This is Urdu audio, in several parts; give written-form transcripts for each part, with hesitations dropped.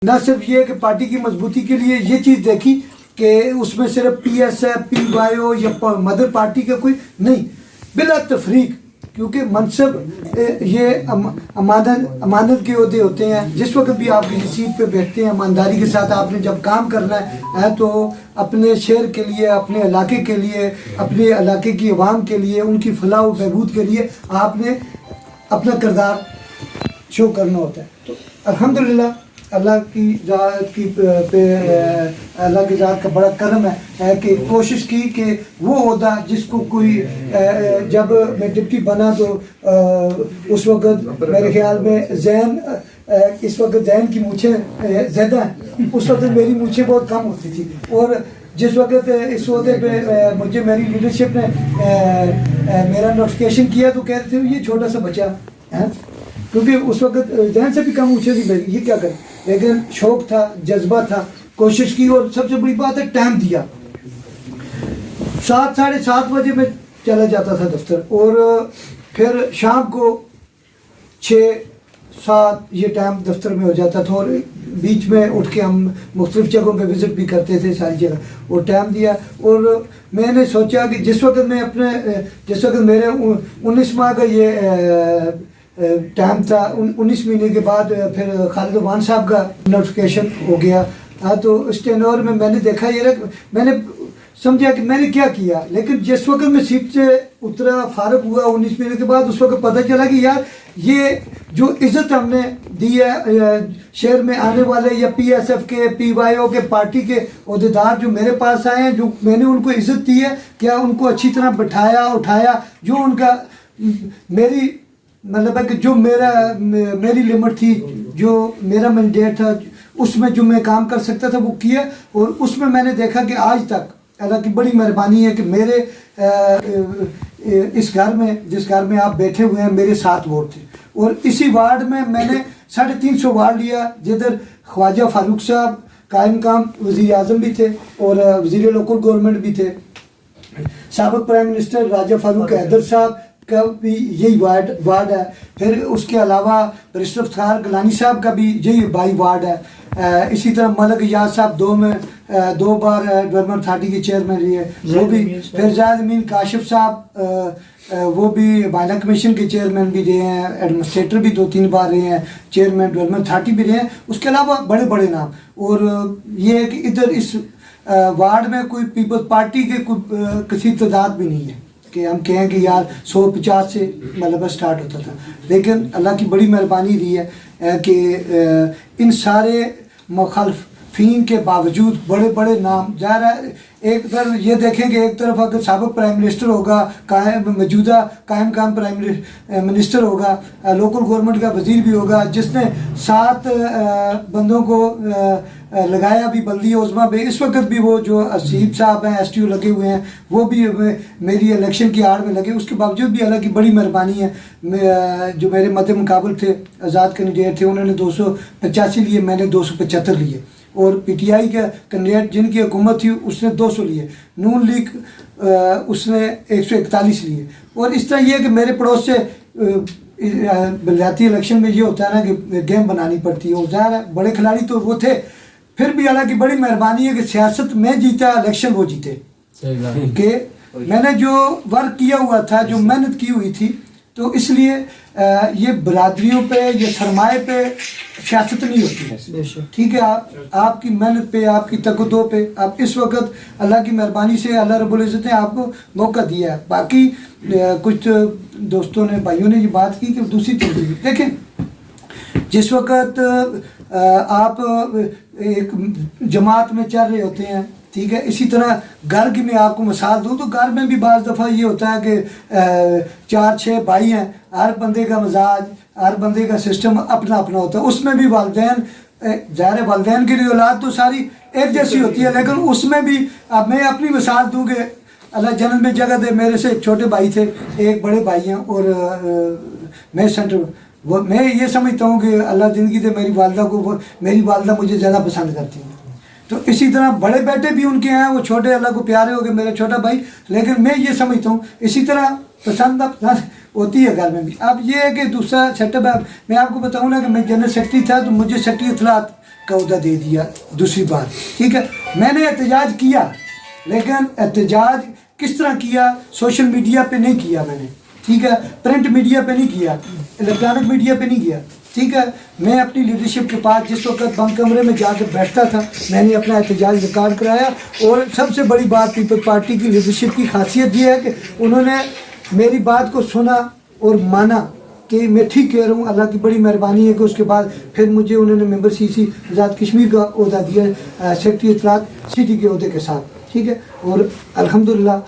نہ صرف یہ کہ پارٹی کی مضبوطی کے لیے یہ چیز دیکھی کہ اس میں صرف پی ایس ہے، پی وائی او یا مدر پارٹی کا کوئی نہیں، بلا تفریق، کیونکہ منصب یہ امانت کے عہدے ہوتے ہیں. جس وقت بھی آپ کسی سیٹ پہ بیٹھتے ہیں ایمانداری کے ساتھ آپ نے جب کام کرنا ہے تو اپنے شہر کے لیے، اپنے علاقے کے لیے، اپنے علاقے کی عوام کے لیے، ان کی فلاح و بہبود کے لیے آپ نے اپنا کردار شو کرنا ہوتا ہے. تو الحمدللہ اللہ کی ذات کی پہ اللہ کی ذات کا بڑا کرم ہے کہ کوشش کی کہ وہ عہدہ جس کو کوئی جب میں ڈپٹی بنا تو اس وقت میرے خیال میں اس وقت زین کی مونچھیں زیادہ ہیں، اس وقت میری مونچھیں بہت کم ہوتی تھی، اور جس وقت اس عہدے پہ مجھے میری لیڈرشپ نے میرا نوٹیفکیشن کیا تو کہتے تھے یہ چھوٹا سا بچہ ہے، کیونکہ اس وقت ذہن سے بھی کم اونچے تھی میری، یہ کیا کریں، لیکن شوق تھا، جذبہ تھا، کوشش کی، اور سب سے بڑی بات ہے ٹائم دیا. 7 ساڑھے 7 بجے میں چلا جاتا تھا دفتر، اور پھر شام کو 6-7 یہ ٹائم دفتر میں ہو جاتا تھا، اور بیچ میں اٹھ کے ہم مختلف جگہوں پہ وزٹ بھی کرتے تھے ساری جگہ، اور ٹائم دیا. اور میں نے سوچا کہ جس وقت میرے 19 ماہ کا یہ ٹائم تھا، 19 مہینے کے بعد پھر خالد عوان صاحب کا نوٹیفکیشن ہو گیا. تو اس ٹینور میں نے دیکھا میں نے سمجھا کہ میں نے کیا کیا، لیکن جس وقت میں سیٹ سے اترا، فارغ ہوا 19 مہینے کے بعد، اس وقت پتہ چلا کہ یار یہ جو عزت ہم نے دی ہے شہر میں آنے والے یا پی ایس ایف کے، پی وائی او کے، پارٹی کے عہدیدار جو میرے پاس آئے ہیں، جو میں نے ان کو عزت دی ہے، کیا ان کو اچھی طرح بٹھایا اٹھایا، جو ان کا میری مطلب ہے کہ جو میری لمٹ تھی، جو میرا مینڈیٹ تھا، اس میں جو میں کام کر سکتا تھا وہ کیا. اور اس میں نے دیکھا کہ آج تک اللہ کی بڑی مہربانی ہے کہ میرے اس گھر میں، جس گھر میں آپ بیٹھے ہوئے ہیں، میرے 7 ووٹ تھے، اور اسی وارڈ میں نے 350 وارڈ لیا، جدھر خواجہ فاروق صاحب قائم مقام وزیر اعظم بھی تھے اور وزیر لوکل گورنمنٹ بھی تھے، سابق پرائم منسٹر راجہ فاروق حیدر صاحب کا بھی یہی وارڈ ہے، پھر اس کے علاوہ برسٹر افتخار گیلانی صاحب کا بھی یہی 22 وارڈ ہے. اسی طرح ملک ایاز صاحب 2 بار ڈیولپمنٹ اتھارٹی کے چیئرمین رہے ہیں، وہ بھی. پھر زاہد امین کاشف صاحب وہ بھی بائلا کمیشن کے چیئرمین بھی رہے ہیں، ایڈمنسٹریٹر بھی 2-3 بار رہے ہیں، چیئرمین ڈیولپمنٹ اتھارٹی بھی رہے ہیں. اس کے علاوہ بڑے بڑے نام. اور یہ ہے کہ ادھر اس وارڈ میں کوئی پیپلز پارٹی کے کوئی کسی تعداد بھی نہیں ہے کہ ہم کہیں کہ یار 150 سے مطلب سٹارٹ ہوتا تھا. لیکن اللہ کی بڑی مہربانی رہی ہے کہ ان سارے مخالفین کے باوجود بڑے بڑے نام، ظاہر ہے ایک طرف یہ دیکھیں کہ ایک طرف اگر سابق پرائم منسٹر ہوگا، موجودہ قائم مقام پرائم منسٹر ہوگا، لوکل گورنمنٹ کا وزیر بھی ہوگا، جس نے 7 بندوں کو لگایا بھی بلدی عظمیٰ پہ. اس وقت بھی وہ جو اسیب صاحب ہیں ایس ٹی او لگے ہوئے ہیں، وہ بھی میری الیکشن کی آڑ میں لگے. اس کے باوجود بھی اللہ کی بڑی مہربانی ہے، جو میرے مد مقابل تھے آزاد کینڈیڈیٹ تھے، انہوں نے 285 لیے، میں نے 275 لیے. اور پی ٹی آئی کا کینڈیڈیٹ جن کی حکومت تھی اس نے 200 لیے، نون لیگ اس نے 141 لیے. اور اس طرح یہ کہ میرے پڑوس سے بلدیاتی الیکشن میں یہ ہوتا ہے نا کہ گیم بنانی پڑتی ہے، اور ظاہر ہے بڑے کھلاڑی تو وہ تھے. پھر بھی اللہ کی بڑی مہربانی ہے کہ سیاست میں جیتا، الیکشن وہ جیتے، کہ میں نے جو ورک کیا ہوا تھا، جو محنت کی ہوئی تھی، تو اس لیے یہ برادریوں پہ، یہ سرمایہ پہ سیاست نہیں ہوتی ہے. ٹھیک ہے، آپ کی محنت پہ، آپ کی تقدو پہ، آپ اس وقت اللہ کی مہربانی سے اللہ رب العزت نے آپ کو موقع دیا ہے. باقی کچھ دوستوں نے، بھائیوں نے یہ بات کی کہ دوسری تبدیلی دیکھیں، جس وقت آپ ایک جماعت میں چل رہے ہوتے ہیں، ٹھیک ہے، اسی طرح گھر کی میں آپ کو مثال دوں تو گھر میں بھی بعض دفعہ یہ ہوتا ہے کہ 4-6 بھائی ہیں، ہر بندے کا مزاج، ہر بندے کا سسٹم اپنا اپنا ہوتا ہے. اس میں بھی والدین، ظاہر والدین کی اولاد تو ساری ایک جیسی ہوتی ہے، لیکن اس میں بھی اب میں اپنی مثال دوں کہ اللہ جنت میں جگہ دے، میرے سے ایک چھوٹے بھائی تھے، ایک بڑے بھائی ہیں، اور میں یہ سمجھتا ہوں کہ اللہ زندگی دے میری والدہ کو، میری والدہ مجھے زیادہ پسند کرتی ہیں. تو اسی طرح بڑے بیٹے بھی ان کے ہیں، وہ چھوٹے اللہ کو پیارے ہو گئے، میرا چھوٹا بھائی. لیکن میں یہ سمجھتا ہوں اسی طرح پسند ہوتی ہے گھر میں بھی. اب یہ ہے کہ دوسرا سیٹ اپ ہے. میں آپ کو بتاؤں نا کہ میں جنرل سیکرٹری تھا تو مجھے سیکرٹری اطلاعات کا عہدہ دے دیا دوسری بار. ٹھیک ہے, میں نے احتجاج کیا, لیکن احتجاج کس طرح کیا, سوشل میڈیا پہ نہیں کیا میں نے. ٹھیک ہے, پرنٹ میڈیا پہ نہیں کیا, الیکٹرانک میڈیا پہ نہیں کیا. ٹھیک ہے, میں اپنی لیڈرشپ کے پاس جس وقت بند کمرے میں جا کے بیٹھتا تھا, میں نے اپنا احتجاج ریکارڈ کرایا. اور سب سے بڑی بات پیپل پارٹی کی لیڈرشپ کی خاصیت یہ ہے کہ انہوں نے میری بات کو سنا اور مانا کہ میں ٹھیک کہہ رہا ہوں. اللہ کی بڑی مہربانی ہے کہ اس کے بعد پھر مجھے انہوں نے ممبر سی سی آزاد کشمیر کا عہدہ دیا, سیکرٹری اطلاعات سٹی کے عہدے کے ساتھ. ٹھیک ہے, اور الحمدللہ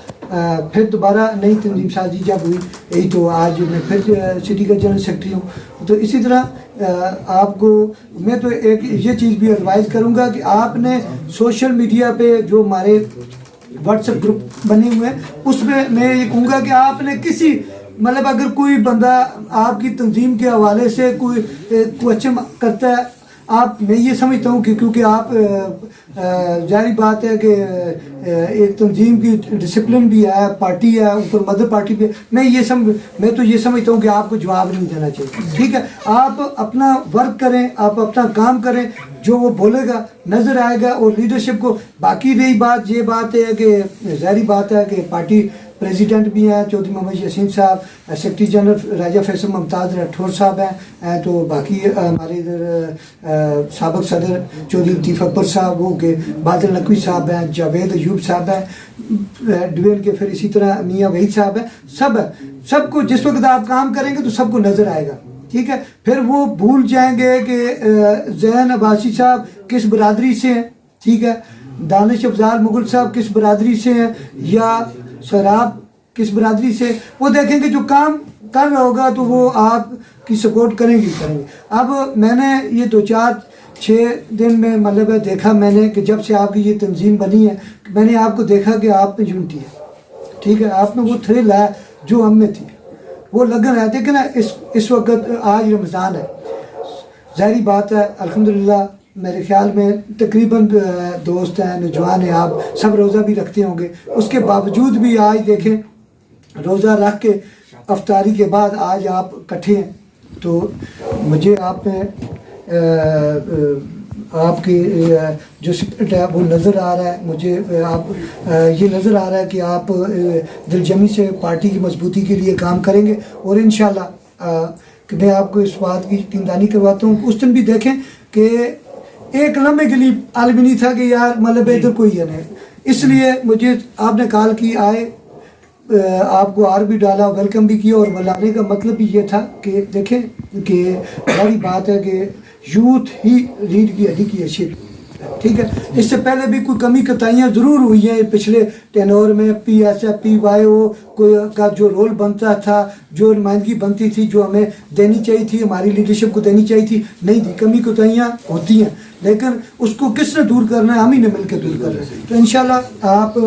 پھر دوبارہ نئی تنظیم سازی جب ہوئی, یہی تو آج میں پھر سٹی کا جنرل سیکرٹری ہوں. تو اسی طرح آپ کو میں تو ایک یہ چیز بھی ایڈوائز کروں گا کہ آپ نے سوشل میڈیا پہ جو ہمارے واٹس ایپ گروپ بنے ہوئے ہیں, اس میں یہ کہوں گا کہ آپ نے کسی مطلب اگر کوئی بندہ آپ کی تنظیم کے حوالے سے کوئی کوشچن کرتا ہے, آپ میں یہ سمجھتا ہوں کہ کیونکہ آپ ظاہری بات ہے کہ ایک تنظیم کی ڈسپلن بھی ہے, پارٹی ہے, اوپر مدر پارٹی بھی ہے, میں تو یہ سمجھتا ہوں کہ آپ کو جواب نہیں دینا چاہیے. ٹھیک ہے, آپ اپنا ورک کریں, آپ اپنا کام کریں, جو وہ بولے گا نظر آئے گا. اور لیڈرشپ کو باقی رہی بات, یہ بات ہے کہ ظاہری بات ہے کہ پارٹی پریزیڈنٹ بھی ہیں چودھری محمد یاسین صاحب, سیکرٹری جنرل راجہ فیصل ممتاز راٹھور صاحب ہیں, تو باقی ہمارے ادھر سابق صدر چودھری لطیف اکبر صاحب ہو کے, بادل نقوی صاحب ہیں, جاوید ایوب صاحب ہیں ڈویل کے, پھر اسی طرح میاں وحید صاحب ہیں. سب کو جس وقت آپ کام کریں گے تو سب کو نظر آئے گا. ٹھیک ہے, پھر وہ بھول جائیں گے کہ زین عباسی صاحب کس برادری سے ہیں. ٹھیک ہے, دانش افضال مغل صاحب کس برادری سے ہیں, یا سراب کس برادری سے. وہ دیکھیں گے جو کام کر رہا ہوگا تو وہ آپ کی سپورٹ کریں گے. اب میں نے یہ 2-4-6 دن میں مطلب دیکھا میں نے کہ جب سے آپ کی یہ تنظیم بنی ہے, میں نے آپ کو دیکھا کہ آپ میں یونٹی ہے. ٹھیک ہے, آپ میں وہ تھرل ہے جو ہم میں تھی, وہ لگن ہے. دیکھیں نا اس وقت آج رمضان ہے, ظاہری بات ہے الحمدللہ میرے خیال میں تقریباً دوست ہیں, نوجوان ہیں, آپ سب روزہ بھی رکھتے ہوں گے. اس کے باوجود بھی آج دیکھیں روزہ رکھ کے افطاری کے بعد آج آپ اکٹھے ہیں. تو مجھے آپ میں آپ کی جو سپرٹ ہے وہ نظر آ رہا ہے. مجھے آپ یہ نظر آ رہا ہے کہ آپ دل جمی سے پارٹی کی مضبوطی کے لیے کام کریں گے. اور انشاءاللہ کہ میں آپ کو اس بات کی یقیندانی کرواتا ہوں. اس دن بھی دیکھیں کہ ایک لمحے کے لیے عالم نہیں تھا کہ یار مطلب ادھر کوئی ہے نہیں. اس لیے مجھے آپ نے کال کی, آئے, آپ کو آر بھی ڈالا, ویلکم بھی کیا. اور بلانے کا مطلب بھی یہ تھا کہ دیکھیں کہ بڑی بات ہے کہ یوتھ ہی ریڑھ کی ہڈی کی حیثیت. ٹھیک ہے, اس سے پہلے بھی کوئی کمی کوتاہیاں ضرور ہوئی ہیں پچھلے ٹینور میں. P S F P Y O کا جو رول بنتا تھا, جو نمائندگی بنتی تھی, جو ہمیں دینی چاہیے تھی, ہماری لیڈرشپ کو دینی چاہیے تھی, نہیں دی. کمی کوتاہیاں ہوتی ہیں, لیکن اس کو کس نے دور کرنا ہے, ہم ہی نے مل کے دور کر رہے ہیں. تو انشاءاللہ آپ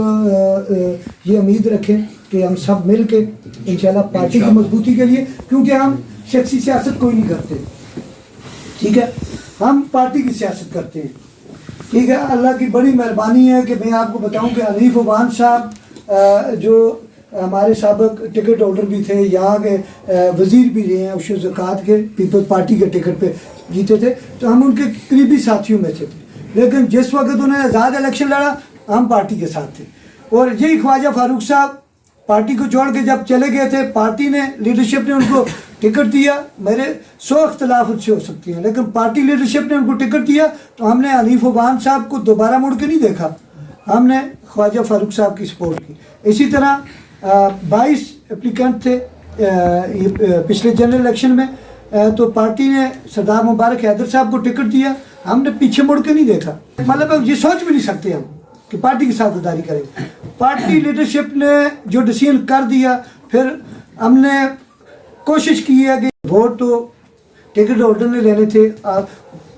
یہ امید رکھیں کہ ہم سب مل کے انشاءاللہ پارٹی کی مضبوطی کے لیے, کیونکہ ہم شخصی سیاست کوئی نہیں کرتے. ٹھیک ہے, ہم پارٹی کی سیاست کرتے ہیں. ٹھیک ہے, اللہ کی بڑی مہربانی ہے کہ میں آپ کو بتاؤں کہ حنیف عوان صاحب جو ہمارے سابق ٹکٹ ہولڈر بھی تھے, یہاں کے وزیر بھی رہے ہیں, عشر زکوٰۃ کے پیپلز پارٹی کے ٹکٹ پہ جیتے تھے, تو ہم ان کے قریبی ساتھیوں میں سے تھے. لیکن جس وقت انہوں نے آزاد الیکشن لڑا, ہم پارٹی کے ساتھ تھے. اور یہی خواجہ فاروق صاحب پارٹی کو چھوڑ کے جب چلے گئے تھے, پارٹی نے لیڈرشپ نے ان کو ٹکٹ دیا. میرے 100 اختلاف ان سے ہو سکتی ہیں, لیکن پارٹی لیڈرشپ نے ان کو ٹکٹ دیا, تو ہم نے حنیف عوان صاحب کو دوبارہ مڑ کے نہیں دیکھا, ہم نے خواجہ فاروق صاحب کی سپورٹ کی. اسی طرح 22 اپلیکینٹ تھے پچھلے جنرل الیکشن میں, تو پارٹی نے سردار مبارک حیدر صاحب کو ٹکٹ دیا, ہم نے پیچھے مڑ کے نہیں دیکھا. مطلب یہ سوچ بھی نہیں سکتے ہم کہ پارٹی کے ساتھ غداری کریں. پارٹی لیڈرشپ نے جو ڈیسیژن کر دیا, پھر ہم نے کوشش کی ہے کہ ووٹ تو ٹکٹ ہولڈر نے لینے تھے,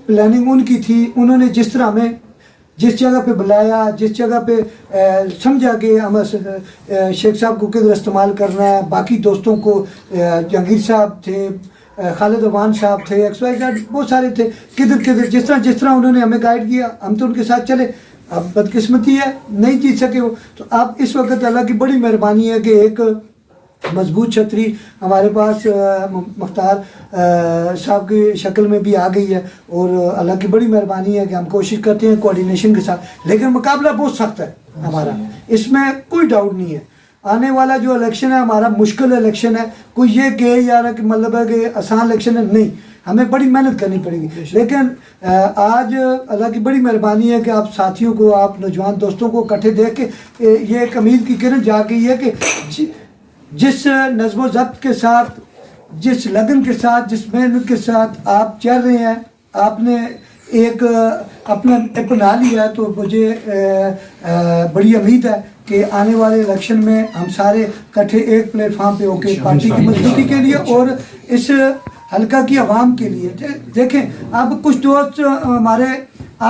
پلاننگ ان کی تھی. انہوں نے جس طرح ہمیں جس جگہ پہ بلایا, جس جگہ پہ سمجھا کہ ہم شیخ صاحب کو کدھر استعمال کرنا ہے, باقی دوستوں کو جہانگیر صاحب تھے, خالد عوان صاحب تھے, ایکس وائی زیڈ بہت سارے تھے, کدھر جس طرح انہوں نے ہمیں گائیڈ کیا, ہم تو ان کے ساتھ چلے. اب بدقسمتی ہے نہیں جیت سکے وہ. تو اب اس وقت اللہ کی بڑی مہربانی ہے کہ ایک مضبوط چھتری ہمارے پاس مختار صاحب کی شکل میں بھی آ گئی ہے، اور اللہ کی بڑی مہربانی ہے کہ ہم کوشش کرتے ہیں کوارڈینیشن کے ساتھ، لیکن مقابلہ بہت سخت ہے ہمارا، اس میں کوئی ڈاؤٹ نہیں ہے۔ آنے والا جو الیکشن ہے ہمارا مشکل الیکشن ہے، کوئی یہ کہ یار کہ مطلب ہے کہ آسان الیکشن ہے، نہیں، ہمیں بڑی محنت کرنی پڑے گی، لیکن آج اللہ کی بڑی مہربانی ہے کہ آپ ساتھیوں کو، آپ نوجوان دوستوں کو اکٹھے دیکھ کے یہ ایک امید کی کرن جا گئی ہے کہ جس نظم و ضبط کے ساتھ، جس لگن کے ساتھ، جس محنت کے ساتھ آپ چل رہے ہیں، آپ نے ایک اپنا اپنا لیا ہے، تو مجھے بڑی امید ہے کہ آنے والے الیکشن میں ہم سارے اکٹھے ایک پلیٹ فارم پہ ہو کے پارٹی کی مضبوطی کے لیے اور اس حلقہ کی عوام کے لیے۔ دیکھیں اب کچھ دوست ہمارے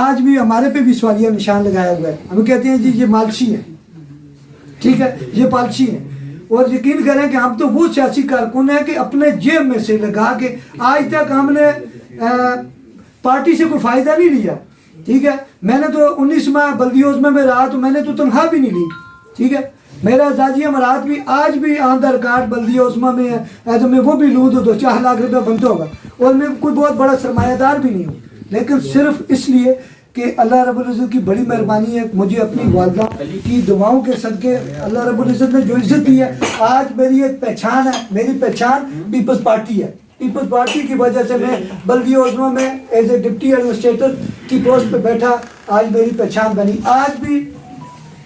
آج بھی ہمارے پہ بھی سوالیہ نشان لگایا ہوا ہے، ہم کہتے ہیں جی یہ مالشی ہے، ٹھیک ہے، یہ پالسی ہے، اور یقین کریں کہ ہم تو وہ سیاسی کارکن ہیں کہ اپنے جیب میں سے لگا کے آج تک ہم نے پارٹی سے کوئی فائدہ نہیں لیا، ٹھیک ہے۔ میں نے تو 19 ماہ بلدی عظمہ میں رہا تو میں نے تو تنخواہ بھی نہیں لی، ٹھیک ہے۔ میرا اعزازی امارات بھی آج بھی آن دا ریکارڈ بلدی عظمہ میں ہے، تو میں وہ بھی لوں تو 2-4 لاکھ روپے بنتا ہوگا، اور میں کوئی بہت بڑا سرمایہ دار بھی نہیں ہوں، لیکن صرف اس لیے کہ اللہ رب العزت کی بڑی مہربانی ہے، مجھے اپنی والدہ کی دعاؤں کے صدقے اللہ رب العزت نے جو عزت دی ہے، آج میری ایک پہچان ہے، میری پہچان پیپلز پارٹی ہے۔ پیپلز پارٹی کی وجہ سے میں بلدی عظمہ میں ایز اے ڈپٹی ایڈمنسٹریٹر کی پوسٹ پہ بیٹھا، آج میری پہچان بنی۔ آج بھی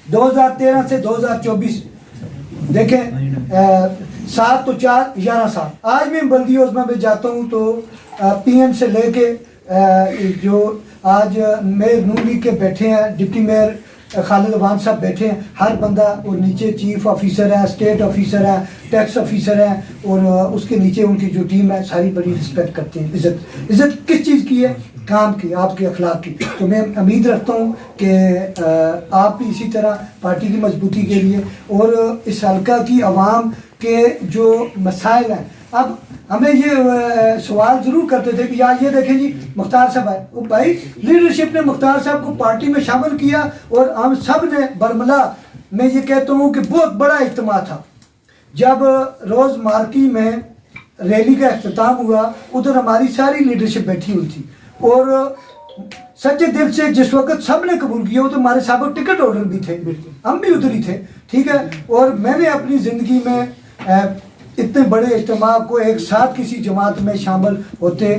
2013 سے 2024 دیکھیں 7 تو 4 11 سال، آج بھی بلدی عظمہ میں جاتا ہوں تو پی ایم سے لے کے جو آج میئر نون لیگ کے بیٹھے ہیں، ڈپٹی میئر خالد عوان صاحب بیٹھے ہیں، ہر بندہ، اور نیچے چیف آفیسر ہے، اسٹیٹ آفیسر ہے، ٹیکس آفیسر ہے، اور اس کے نیچے ان کی جو ٹیم ہے ساری بڑی رسپیکٹ کرتے ہیں۔ عزت کس چیز کی ہے؟ کام کی، آپ کے اخلاق کی۔ تو میں امید رکھتا ہوں کہ آپ بھی اسی طرح پارٹی کی مضبوطی کے لیے اور اس حلقہ کی عوام کے جو مسائل ہیں، اب ہمیں یہ سوال ضرور کرتے تھے کہ یار یہ دیکھیں جی مختار صاحب آئے، وہ بھائی لیڈرشپ نے مختار صاحب کو پارٹی میں شامل کیا، اور ہم سب نے برملا، میں یہ کہتا ہوں کہ بہت بڑا اجتماع تھا۔ جب روز مارکی میں ریلی کا اختتام ہوا، ادھر ہماری ساری لیڈرشپ بیٹھی ہوئی تھی، اور سچے دل سے جس وقت سب نے قبول کیا، وہ تو ہمارے سابق ٹکٹ ہولڈر بھی تھے، ہم بھی ادھر ہی تھے، ٹھیک ہے۔ اور میں نے اپنی زندگی میں اتنے بڑے اجتماع کو ایک ساتھ کسی جماعت میں شامل ہوتے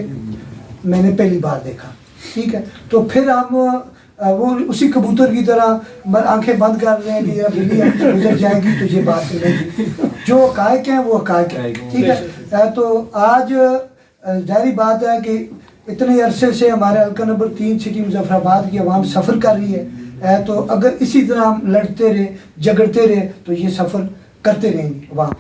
میں نے پہلی بار دیکھا، ٹھیک ہے۔ تو پھر ہم وہ اسی کبوتر کی طرح آنکھیں بند کر رہے ہیں کہ یہ بلی گزر جائے گی تو یہ بات کرے گی، جو حقائق ہیں وہ حقائق ہیں، ٹھیک ہے۔ تو آج ظاہری بات ہے کہ اتنے عرصے سے ہمارے حلقہ نمبر 3 سٹی مظفر آباد کی عوام سفر کر رہی ہے، تو اگر اسی طرح ہم لڑتے رہے، جھگڑتے رہے تو یہ سفر کرتے رہیں گے عوام۔